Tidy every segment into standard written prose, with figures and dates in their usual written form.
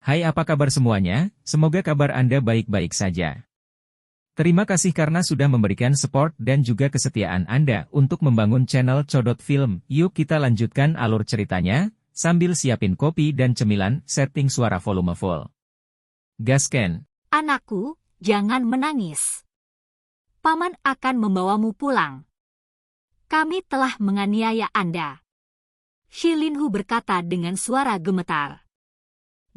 Hai, apa kabar semuanya? Semoga kabar Anda baik-baik saja. Terima kasih karena sudah memberikan support dan juga kesetiaan Anda untuk membangun channel Codot Film. Yuk kita lanjutkan alur ceritanya, sambil siapin kopi dan cemilan, setting suara volume full. Gasken. Anakku, jangan menangis. Paman akan membawamu pulang. Kami telah menganiaya Anda. Shi Linhu berkata dengan suara gemetar.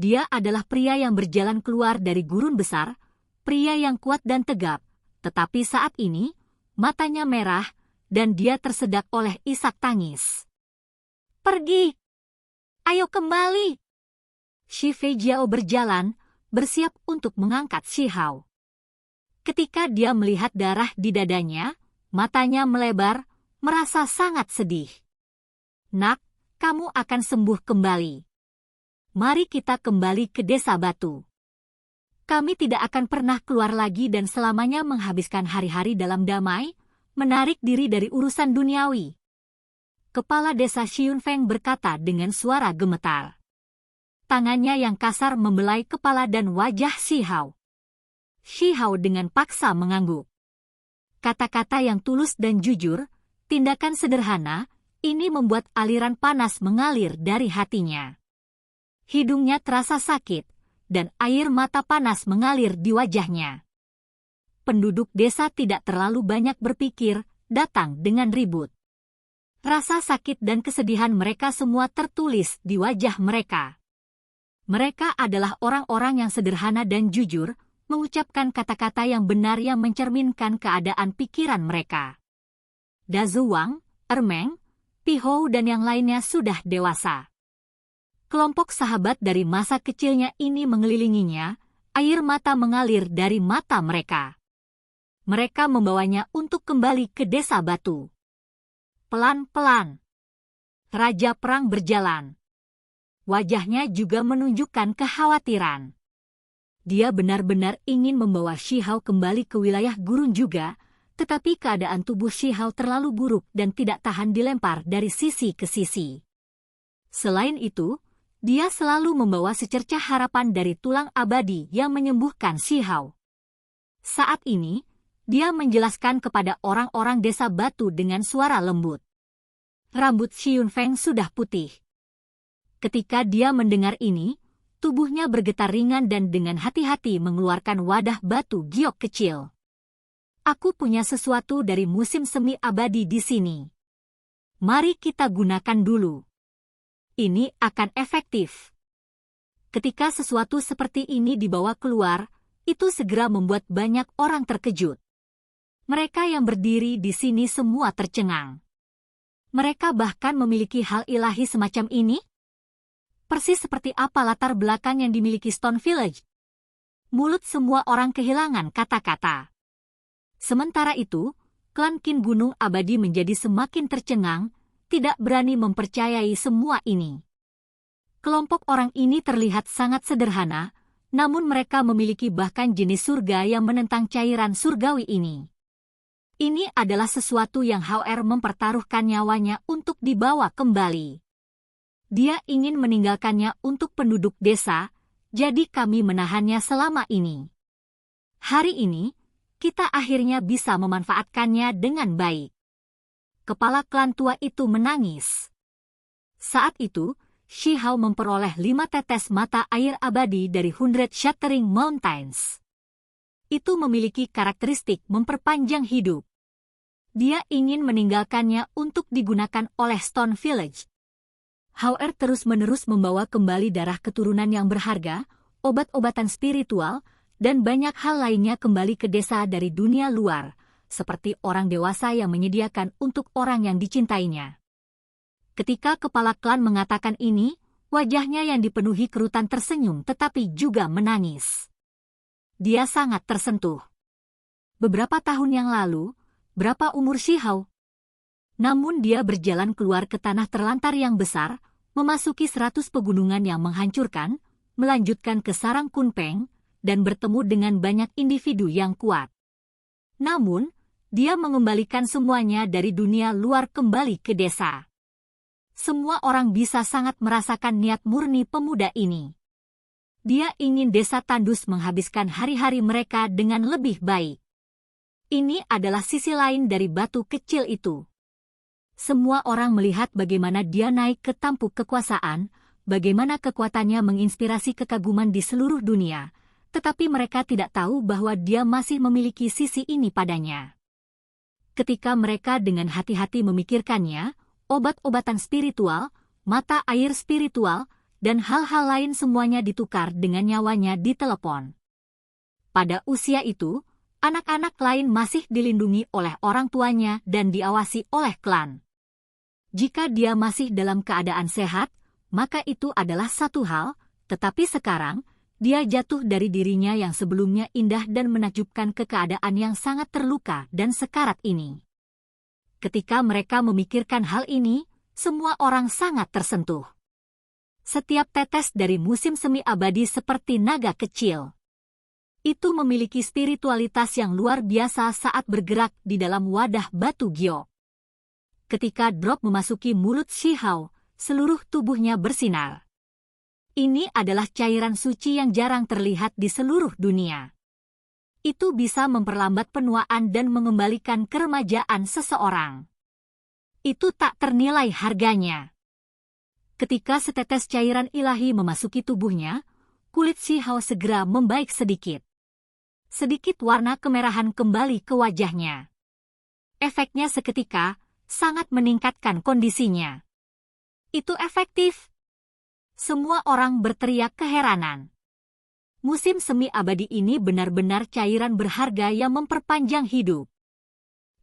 Dia adalah pria yang berjalan keluar dari gurun besar, pria yang kuat dan tegap, tetapi saat ini, matanya merah, dan dia tersedak oleh isak tangis. Pergi! Ayo kembali! Shi Feijiao berjalan, bersiap untuk mengangkat Shi Hao. Ketika dia melihat darah di dadanya, matanya melebar, merasa sangat sedih. Nak, kamu akan sembuh kembali. Mari kita kembali ke Desa Batu. Kami tidak akan pernah keluar lagi dan selamanya menghabiskan hari-hari dalam damai, menarik diri dari urusan duniawi. Kepala desa Xiunfeng berkata dengan suara gemetar. Tangannya yang kasar membelai kepala dan wajah Shi Hao. Shi Hao dengan paksa mengangguk. Kata-kata yang tulus dan jujur, tindakan sederhana, ini membuat aliran panas mengalir dari hatinya. Hidungnya terasa sakit, dan air mata panas mengalir di wajahnya. Penduduk desa tidak terlalu banyak berpikir, datang dengan ribut. Rasa sakit dan kesedihan mereka semua tertulis di wajah mereka. Mereka adalah orang-orang yang sederhana dan jujur, mengucapkan kata-kata yang benar yang mencerminkan keadaan pikiran mereka. Dazuwang, Ermeng, Pihou dan yang lainnya sudah dewasa. Kelompok sahabat dari masa kecilnya ini mengelilinginya, air mata mengalir dari mata mereka. Mereka membawanya untuk kembali ke Desa Batu. Pelan-pelan, Raja Perang berjalan. Wajahnya juga menunjukkan kekhawatiran. Dia benar-benar ingin membawa Shi Hao kembali ke wilayah gurun juga, tetapi keadaan tubuh Shi Hao terlalu buruk dan tidak tahan dilempar dari sisi ke sisi. Selain itu, dia selalu membawa secercah harapan dari tulang abadi yang menyembuhkan Shi Hao. Saat ini, dia menjelaskan kepada orang-orang Desa Batu dengan suara lembut. Rambut Xiunfeng sudah putih. Ketika dia mendengar ini, tubuhnya bergetar ringan dan dengan hati-hati mengeluarkan wadah batu giok kecil. Aku punya sesuatu dari musim semi abadi di sini. Mari kita gunakan dulu. Ini akan efektif. Ketika sesuatu seperti ini dibawa keluar, itu segera membuat banyak orang terkejut. Mereka yang berdiri di sini semua tercengang. Mereka bahkan memiliki hal ilahi semacam ini? Persis seperti apa latar belakang yang dimiliki Stone Village? Mulut semua orang kehilangan kata-kata. Sementara itu, klan Qin Gunung Abadi menjadi semakin tercengang, tidak berani mempercayai semua ini. Kelompok orang ini terlihat sangat sederhana, namun mereka memiliki bahkan jenis surga yang menentang cairan surgawi ini. Ini adalah sesuatu yang Hao-er mempertaruhkan nyawanya untuk dibawa kembali. Dia ingin meninggalkannya untuk penduduk desa, jadi kami menahannya selama ini. Hari ini, kita akhirnya bisa memanfaatkannya dengan baik. Kepala klan tua itu menangis. Saat itu, Shi Hao memperoleh 5 tetes mata air abadi dari 100 Shattering Mountains. Itu memiliki karakteristik memperpanjang hidup. Dia ingin meninggalkannya untuk digunakan oleh Stone Village. Hao-er terus-menerus membawa kembali darah keturunan yang berharga, obat-obatan spiritual, dan banyak hal lainnya kembali ke desa dari dunia luar, seperti orang dewasa yang menyediakan untuk orang yang dicintainya. Ketika kepala klan mengatakan ini, wajahnya yang dipenuhi kerutan tersenyum tetapi juga menangis. Dia sangat tersentuh. Beberapa tahun yang lalu, berapa umur Shi Hao? Namun dia berjalan keluar ke tanah terlantar yang besar, memasuki 100 pegunungan yang menghancurkan, melanjutkan ke sarang Kunpeng, dan bertemu dengan banyak individu yang kuat. Namun, dia mengembalikan semuanya dari dunia luar kembali ke desa. Semua orang bisa sangat merasakan niat murni pemuda ini. Dia ingin desa Tandus menghabiskan hari-hari mereka dengan lebih baik. Ini adalah sisi lain dari batu kecil itu. Semua orang melihat bagaimana dia naik ke tampuk kekuasaan, bagaimana kekuatannya menginspirasi kekaguman di seluruh dunia, tetapi mereka tidak tahu bahwa dia masih memiliki sisi ini padanya. Ketika mereka dengan hati-hati memikirkannya, obat-obatan spiritual, mata air spiritual, dan hal-hal lain semuanya ditukar dengan nyawanya di telepon. Pada usia itu, anak-anak lain masih dilindungi oleh orang tuanya dan diawasi oleh klan. Jika dia masih dalam keadaan sehat, maka itu adalah satu hal, tetapi sekarang, dia jatuh dari dirinya yang sebelumnya indah dan menakjubkan ke keadaan yang sangat terluka dan sekarat ini. Ketika mereka memikirkan hal ini, semua orang sangat tersentuh. Setiap tetes dari musim semi abadi seperti naga kecil. Itu memiliki spiritualitas yang luar biasa saat bergerak di dalam wadah batu giok. Ketika drop memasuki mulut Shihao, seluruh tubuhnya bersinar. Ini adalah cairan suci yang jarang terlihat di seluruh dunia. Itu bisa memperlambat penuaan dan mengembalikan keremajaan seseorang. Itu tak ternilai harganya. Ketika setetes cairan ilahi memasuki tubuhnya, kulit Shihao segera membaik sedikit. Sedikit warna kemerahan kembali ke wajahnya. Efeknya seketika sangat meningkatkan kondisinya. Itu efektif. Semua orang berteriak keheranan. Musim semi abadi ini benar-benar cairan berharga yang memperpanjang hidup.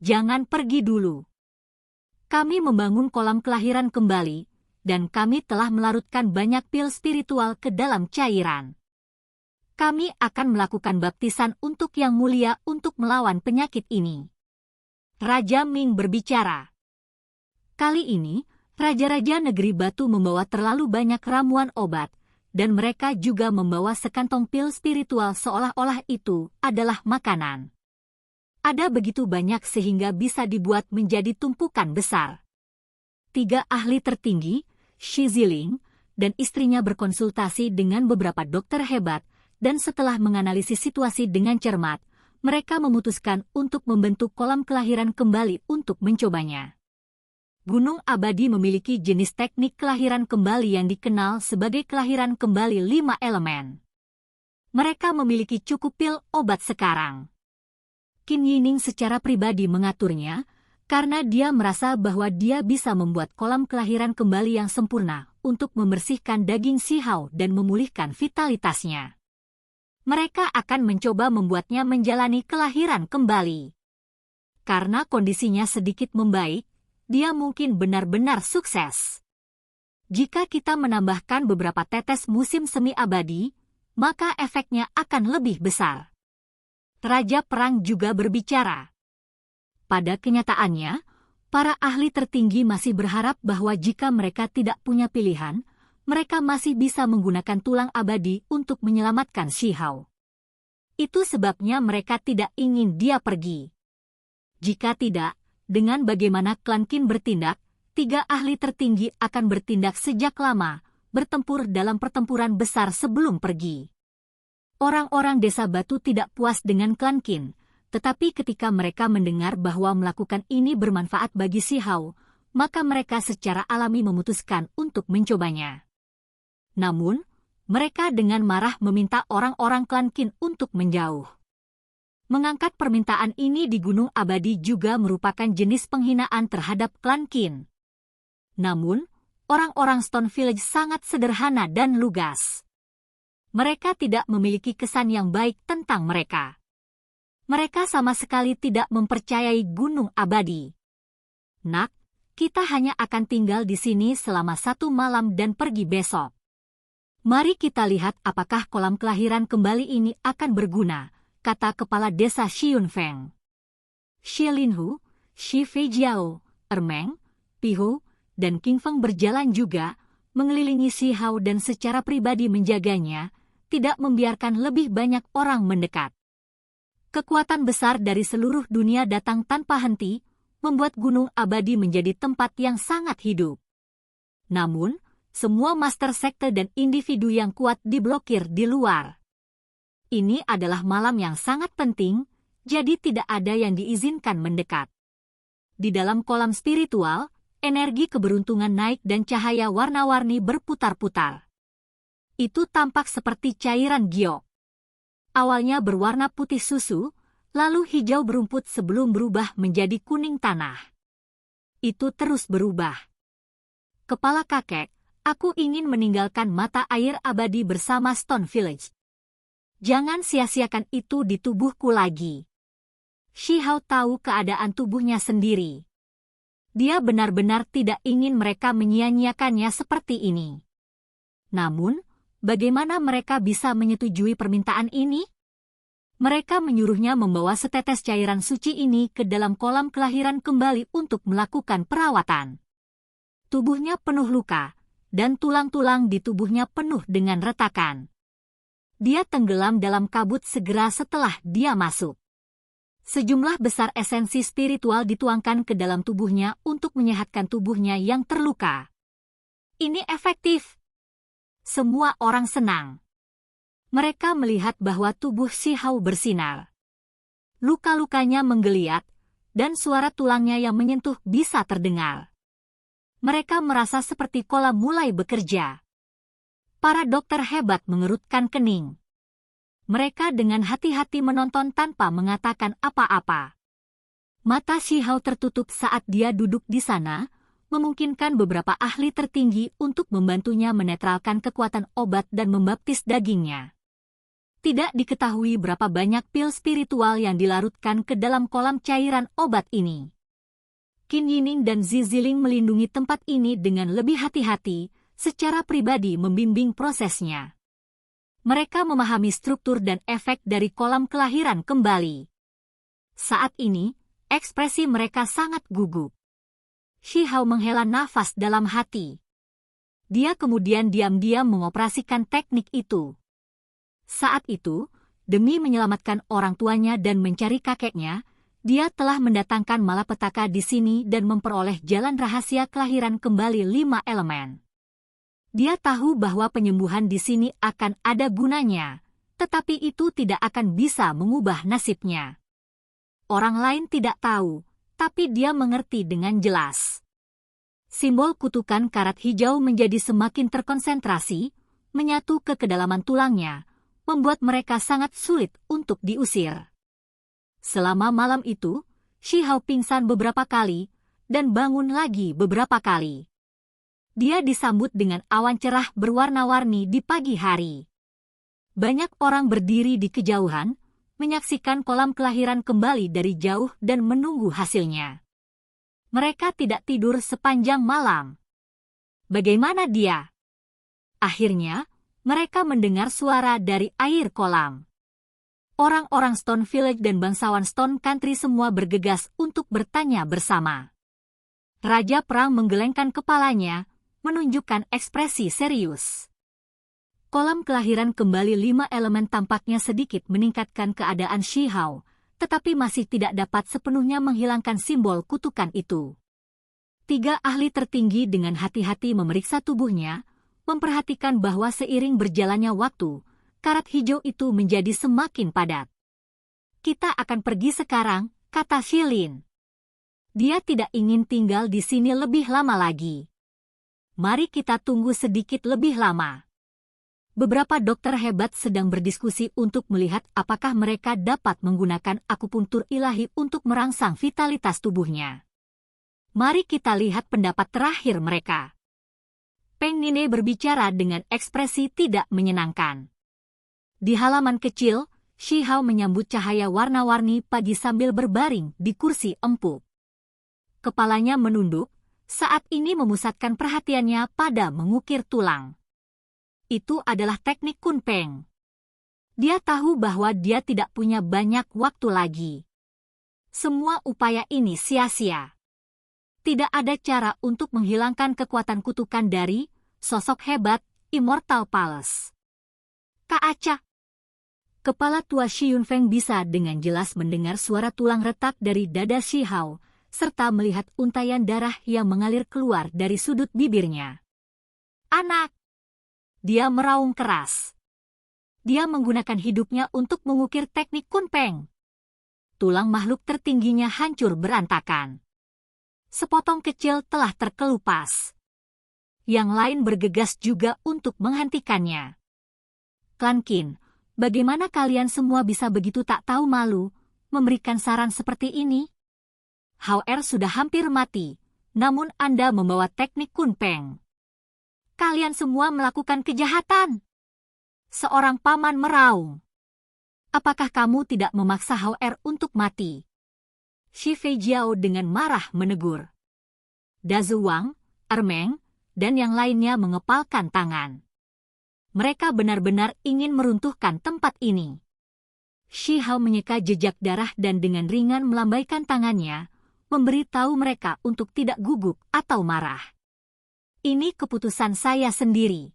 Jangan pergi dulu. Kami membangun kolam kelahiran kembali, dan kami telah melarutkan banyak pil spiritual ke dalam cairan. Kami akan melakukan baptisan untuk yang mulia untuk melawan penyakit ini. Raja Ming berbicara. Kali ini, raja-raja negeri batu membawa terlalu banyak ramuan obat, dan mereka juga membawa sekantong pil spiritual seolah-olah itu adalah makanan. Ada begitu banyak sehingga bisa dibuat menjadi tumpukan besar. 3 ahli tertinggi, Shi Ziling, dan istrinya berkonsultasi dengan beberapa dokter hebat, dan setelah menganalisis situasi dengan cermat, mereka memutuskan untuk membentuk kolam kelahiran kembali untuk mencobanya. Gunung Abadi memiliki jenis teknik kelahiran kembali yang dikenal sebagai kelahiran kembali 5 elemen. Mereka memiliki cukup pil obat sekarang. Qin Yining secara pribadi mengaturnya, karena dia merasa bahwa dia bisa membuat kolam kelahiran kembali yang sempurna untuk membersihkan daging Shihao dan memulihkan vitalitasnya. Mereka akan mencoba membuatnya menjalani kelahiran kembali. Karena kondisinya sedikit membaik, dia mungkin benar-benar sukses. Jika kita menambahkan beberapa tetes musim semi abadi, maka efeknya akan lebih besar. Raja Perang juga berbicara. Pada kenyataannya, para ahli tertinggi masih berharap bahwa jika mereka tidak punya pilihan, mereka masih bisa menggunakan tulang abadi untuk menyelamatkan Shihao. Itu sebabnya mereka tidak ingin dia pergi. Jika tidak, dengan bagaimana klan Qin bertindak, 3 ahli tertinggi akan bertindak sejak lama, bertempur dalam pertempuran besar sebelum pergi. Orang-orang desa batu tidak puas dengan klan Qin, tetapi ketika mereka mendengar bahwa melakukan ini bermanfaat bagi Shihao, maka mereka secara alami memutuskan untuk mencobanya. Namun, mereka dengan marah meminta orang-orang klan Qin untuk menjauh. Mengangkat permintaan ini di Gunung Abadi juga merupakan jenis penghinaan terhadap klan Qin. Namun, orang-orang Stone Village sangat sederhana dan lugas. Mereka tidak memiliki kesan yang baik tentang mereka. Mereka sama sekali tidak mempercayai Gunung Abadi. Nak, kita hanya akan tinggal di sini selama 1 malam dan pergi besok. Mari kita lihat apakah kolam kelahiran kembali ini akan berguna, kata kepala desa Xiunfeng. Shi Linhu, Shi Feijiao, Ermeng, Pihu, dan King Feng berjalan juga, mengelilingi Shihao dan secara pribadi menjaganya, tidak membiarkan lebih banyak orang mendekat. Kekuatan besar dari seluruh dunia datang tanpa henti, membuat Gunung Abadi menjadi tempat yang sangat hidup. Namun, Semua master sekte dan individu yang kuat diblokir di luar. Ini adalah malam yang sangat penting, jadi tidak ada yang diizinkan mendekat. Di dalam kolam spiritual, energi keberuntungan naik dan cahaya warna-warni berputar-putar. Itu tampak seperti cairan giok. Awalnya berwarna putih susu, lalu hijau berumput sebelum berubah menjadi kuning tanah. Itu terus berubah. Kepala kakek, aku ingin meninggalkan mata air abadi bersama Stone Village. Jangan sia-siakan itu di tubuhku lagi. Shi Hao tahu keadaan tubuhnya sendiri. Dia benar-benar tidak ingin mereka menyia-nyiakannya seperti ini. Namun, bagaimana mereka bisa menyetujui permintaan ini? Mereka menyuruhnya membawa setetes cairan suci ini ke dalam kolam kelahiran kembali untuk melakukan perawatan. Tubuhnya penuh luka, dan tulang-tulang di tubuhnya penuh dengan retakan. Dia tenggelam dalam kabut segera setelah dia masuk. Sejumlah besar esensi spiritual dituangkan ke dalam tubuhnya untuk menyehatkan tubuhnya yang terluka. Ini efektif. Semua orang senang. Mereka melihat bahwa tubuh Shi Hao bersinar. Luka-lukanya menggeliat, dan suara tulangnya yang menyentuh bisa terdengar. Mereka merasa seperti kolam mulai bekerja. Para dokter hebat mengerutkan kening. Mereka dengan hati-hati menonton tanpa mengatakan apa-apa. Mata Shi Hao tertutup saat dia duduk di sana, memungkinkan beberapa ahli tertinggi untuk membantunya menetralkan kekuatan obat dan membaptis dagingnya. Tidak diketahui berapa banyak pil spiritual yang dilarutkan ke dalam kolam cairan obat ini. Qin Yining dan Zi Ziling melindungi tempat ini dengan lebih hati-hati, secara pribadi membimbing prosesnya. Mereka memahami struktur dan efek dari kolam kelahiran kembali. Saat ini, ekspresi mereka sangat gugup. Shi Hao menghela nafas dalam hati. Dia kemudian diam-diam mengoperasikan teknik itu. Saat itu, demi menyelamatkan orang tuanya dan mencari kakeknya, dia telah mendatangkan malapetaka di sini dan memperoleh jalan rahasia kelahiran kembali 5 elemen. Dia tahu bahwa penyembuhan di sini akan ada gunanya, tetapi itu tidak akan bisa mengubah nasibnya. Orang lain tidak tahu, tapi dia mengerti dengan jelas. Simbol kutukan karat hijau menjadi semakin terkonsentrasi, menyatu ke kedalaman tulangnya, membuat mereka sangat sulit untuk diusir. Selama malam itu, Shi Hao pingsan beberapa kali, dan bangun lagi beberapa kali. Dia disambut dengan awan cerah berwarna-warni di pagi hari. Banyak orang berdiri di kejauhan, menyaksikan kolam kelahiran kembali dari jauh dan menunggu hasilnya. Mereka tidak tidur sepanjang malam. Bagaimana dia? Akhirnya, mereka mendengar suara dari air kolam. Orang-orang Stone Village dan bangsawan Stone Country semua bergegas untuk bertanya bersama. Raja Perang menggelengkan kepalanya, menunjukkan ekspresi serius. Kolam kelahiran kembali 5 elemen tampaknya sedikit meningkatkan keadaan Shi Hao, tetapi masih tidak dapat sepenuhnya menghilangkan simbol kutukan itu. 3 ahli tertinggi dengan hati-hati memeriksa tubuhnya, memperhatikan bahwa seiring berjalannya waktu, karat hijau itu menjadi semakin padat. Kita akan pergi sekarang, kata Shilin. Dia tidak ingin tinggal di sini lebih lama lagi. Mari kita tunggu sedikit lebih lama. Beberapa dokter hebat sedang berdiskusi untuk melihat apakah mereka dapat menggunakan akupunktur ilahi untuk merangsang vitalitas tubuhnya. Mari kita lihat pendapat terakhir mereka. Peng Nine berbicara dengan ekspresi tidak menyenangkan. Di halaman kecil, Shi Hao menyambut cahaya warna-warni pagi sambil berbaring di kursi empuk. Kepalanya menunduk, saat ini memusatkan perhatiannya pada mengukir tulang. Itu adalah teknik Kunpeng. Dia tahu bahwa dia tidak punya banyak waktu lagi. Semua upaya ini sia-sia. Tidak ada cara untuk menghilangkan kekuatan kutukan dari sosok hebat Immortal Palace. Kak Aca. Kepala tua Shi Yunfeng bisa dengan jelas mendengar suara tulang retak dari dada Shi Hao, serta melihat untaian darah yang mengalir keluar dari sudut bibirnya. Anak! Dia meraung keras. Dia menggunakan hidupnya untuk mengukir teknik kunpeng. Tulang makhluk tertingginya hancur berantakan. Sepotong kecil telah terkelupas. Yang lain bergegas juga untuk menghentikannya. Klan Qin, bagaimana kalian semua bisa begitu tak tahu malu, memberikan saran seperti ini? Hao-Er sudah hampir mati, namun Anda membawa teknik kunpeng. Kalian semua melakukan kejahatan. Seorang paman meraung. Apakah kamu tidak memaksa Hao-Er untuk mati? Shi Feijiao dengan marah menegur. Dazu Wang, Ermeng, dan yang lainnya mengepalkan tangan. Mereka benar-benar ingin meruntuhkan tempat ini. Shi Hao menyeka jejak darah dan dengan ringan melambaikan tangannya, memberitahu mereka untuk tidak gugup atau marah. Ini keputusan saya sendiri.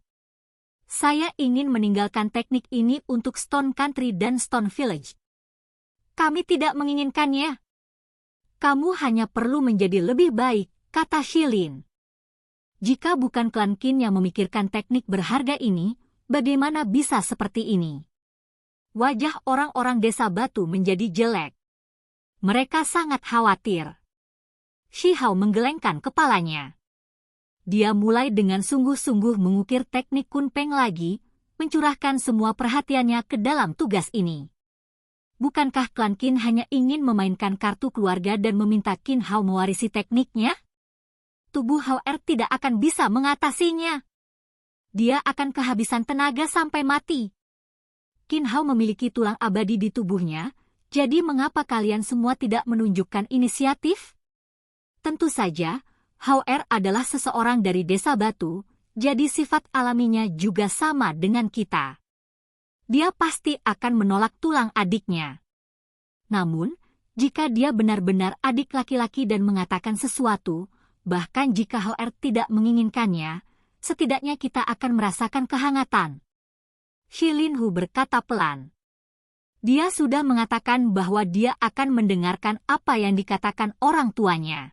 Saya ingin meninggalkan teknik ini untuk Stone Country dan Stone Village. Kami tidak menginginkannya. Kamu hanya perlu menjadi lebih baik, kata Shilin. Jika bukan klan Qin yang memikirkan teknik berharga ini, bagaimana bisa seperti ini? Wajah orang-orang desa batu menjadi jelek. Mereka sangat khawatir. Shi Hao menggelengkan kepalanya. Dia mulai dengan sungguh-sungguh mengukir teknik kunpeng lagi, mencurahkan semua perhatiannya ke dalam tugas ini. Bukankah klan Qin hanya ingin memainkan kartu keluarga dan meminta Qin Hao mewarisi tekniknya? Tubuh Hao-Er tidak akan bisa mengatasinya. Dia akan kehabisan tenaga sampai mati. Qin Hao memiliki tulang abadi di tubuhnya, jadi mengapa kalian semua tidak menunjukkan inisiatif? Tentu saja, Hao-Er adalah seseorang dari desa batu, jadi sifat alaminya juga sama dengan kita. Dia pasti akan menolak tulang adiknya. Namun, jika dia benar-benar adik laki-laki dan mengatakan sesuatu, bahkan jika Hao-Er tidak menginginkannya, setidaknya kita akan merasakan kehangatan. Shilin Hu berkata pelan. Dia sudah mengatakan bahwa dia akan mendengarkan apa yang dikatakan orang tuanya.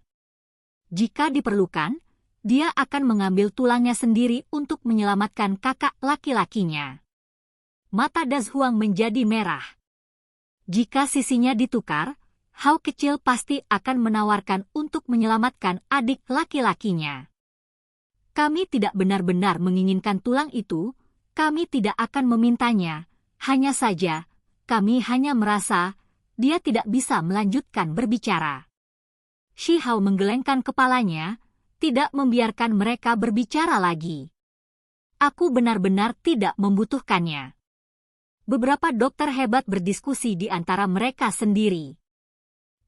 Jika diperlukan, dia akan mengambil tulangnya sendiri untuk menyelamatkan kakak laki-lakinya. Mata Das Huang menjadi merah. Jika sisinya ditukar, Hao kecil pasti akan menawarkan untuk menyelamatkan adik laki-lakinya. Kami tidak benar-benar menginginkan tulang itu, kami tidak akan memintanya, hanya saja, kami hanya merasa, dia tidak bisa melanjutkan berbicara. Shi Hao menggelengkan kepalanya, tidak membiarkan mereka berbicara lagi. Aku benar-benar tidak membutuhkannya. Beberapa dokter hebat berdiskusi di antara mereka sendiri.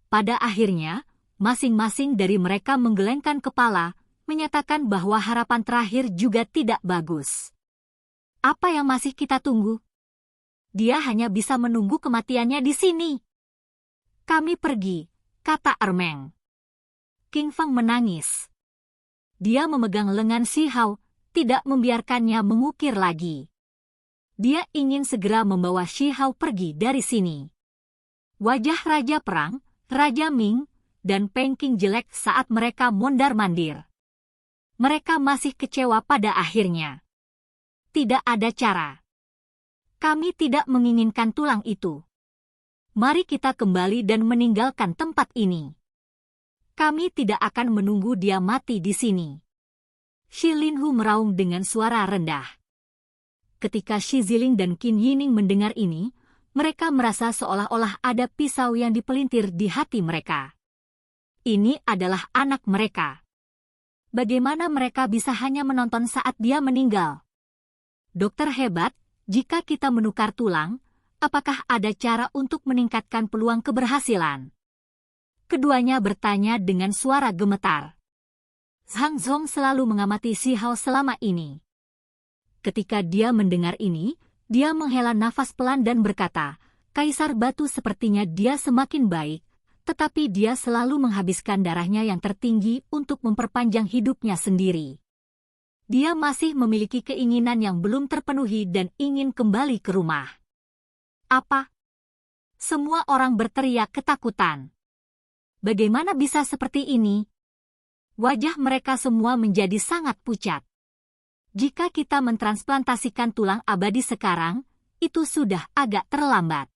Pada akhirnya, masing-masing dari mereka menggelengkan kepala, menyatakan bahwa harapan terakhir juga tidak bagus. Apa yang masih kita tunggu? Dia hanya bisa menunggu kematiannya di sini. Kami pergi, kata Ermeng. King Feng menangis. Dia memegang lengan Shi Hao, tidak membiarkannya mengukir lagi. Dia ingin segera membawa Shi Hao pergi dari sini. Wajah Raja Perang, Raja Ming, dan Peng Qing jelek saat mereka mondar-mandir. Mereka masih kecewa pada akhirnya. Tidak ada cara. Kami tidak menginginkan tulang itu. Mari kita kembali dan meninggalkan tempat ini. Kami tidak akan menunggu dia mati di sini. Shilin Hu meraung dengan suara rendah. Ketika Shi Ziling dan Qin Yining mendengar ini, mereka merasa seolah-olah ada pisau yang dipelintir di hati mereka. Ini adalah anak mereka. Bagaimana mereka bisa hanya menonton saat dia meninggal? Dokter hebat, jika kita menukar tulang, apakah ada cara untuk meningkatkan peluang keberhasilan? Keduanya bertanya dengan suara gemetar. Zhang Zong selalu mengamati Shi Hao selama ini. Ketika dia mendengar ini, dia menghela nafas pelan dan berkata, Kaisar Batu sepertinya dia semakin baik, tetapi dia selalu menghabiskan darahnya yang tertinggi untuk memperpanjang hidupnya sendiri. Dia masih memiliki keinginan yang belum terpenuhi dan ingin kembali ke rumah. Apa? Semua orang berteriak ketakutan. Bagaimana bisa seperti ini? Wajah mereka semua menjadi sangat pucat. Jika kita mentransplantasikan tulang abadi sekarang, itu sudah agak terlambat.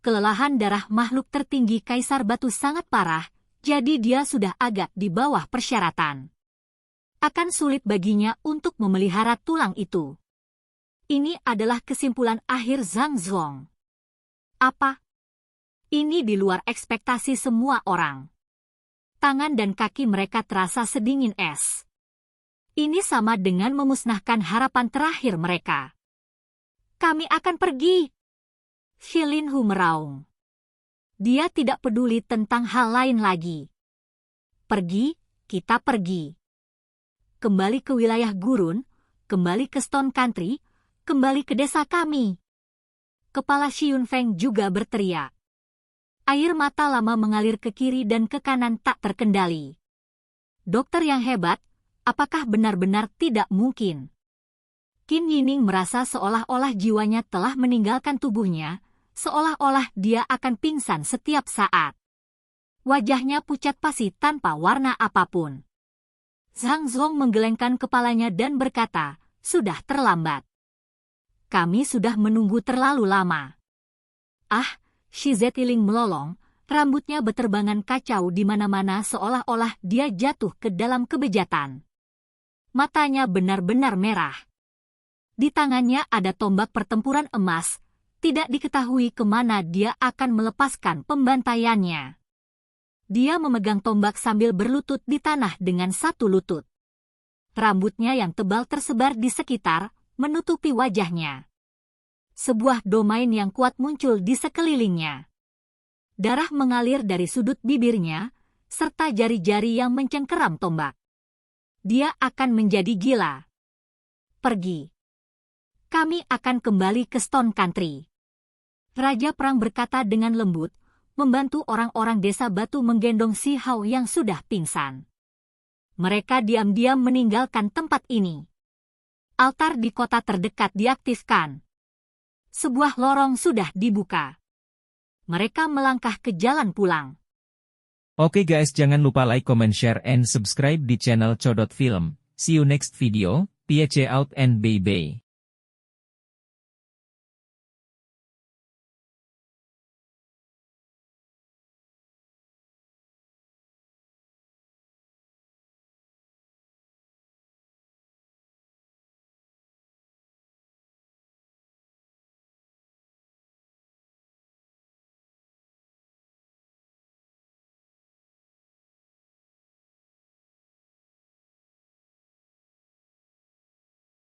Kelelahan darah makhluk tertinggi Kaisar Batu sangat parah, jadi dia sudah agak di bawah persyaratan. Akan sulit baginya untuk memelihara tulang itu. Ini adalah kesimpulan akhir Zhang Zong. Apa? Ini di luar ekspektasi semua orang. Tangan dan kaki mereka terasa sedingin es. Ini sama dengan memusnahkan harapan terakhir mereka. Kami akan pergi. Shilin Hu meraung. Dia tidak peduli tentang hal lain lagi. Pergi, kita pergi. Kembali ke wilayah gurun, kembali ke Stone Country, kembali ke desa kami. Kepala Xiun Feng juga berteriak. Air mata lama mengalir ke kiri dan ke kanan tak terkendali. Dokter yang hebat, apakah benar-benar tidak mungkin? Qin Yining merasa seolah-olah jiwanya telah meninggalkan tubuhnya, seolah-olah dia akan pingsan setiap saat. Wajahnya pucat pasi tanpa warna apapun. Zhang Zong menggelengkan kepalanya dan berkata, sudah terlambat. Kami sudah menunggu terlalu lama. Ah, Shi Zetiling melolong, rambutnya beterbangan kacau di mana-mana seolah-olah dia jatuh ke dalam kebejatan. Matanya benar-benar merah. Di tangannya ada tombak pertempuran emas, tidak diketahui kemana dia akan melepaskan pembantaiannya. Dia memegang tombak sambil berlutut di tanah dengan satu lutut. Rambutnya yang tebal tersebar di sekitar, menutupi wajahnya. Sebuah domain yang kuat muncul di sekelilingnya. Darah mengalir dari sudut bibirnya, serta jari-jari yang mencengkeram tombak. Dia akan menjadi gila. Pergi. Kami akan kembali ke Stone Country. Raja Perang berkata dengan lembut, membantu orang-orang desa batu menggendong si Hao yang sudah pingsan. Mereka diam-diam meninggalkan tempat ini. Altar di kota terdekat diaktifkan. Sebuah lorong sudah dibuka. Mereka melangkah ke jalan pulang. Oke guys, jangan lupa like, comment, share, and subscribe di channel Codot Film. See you next video. Peace out and bye-bye.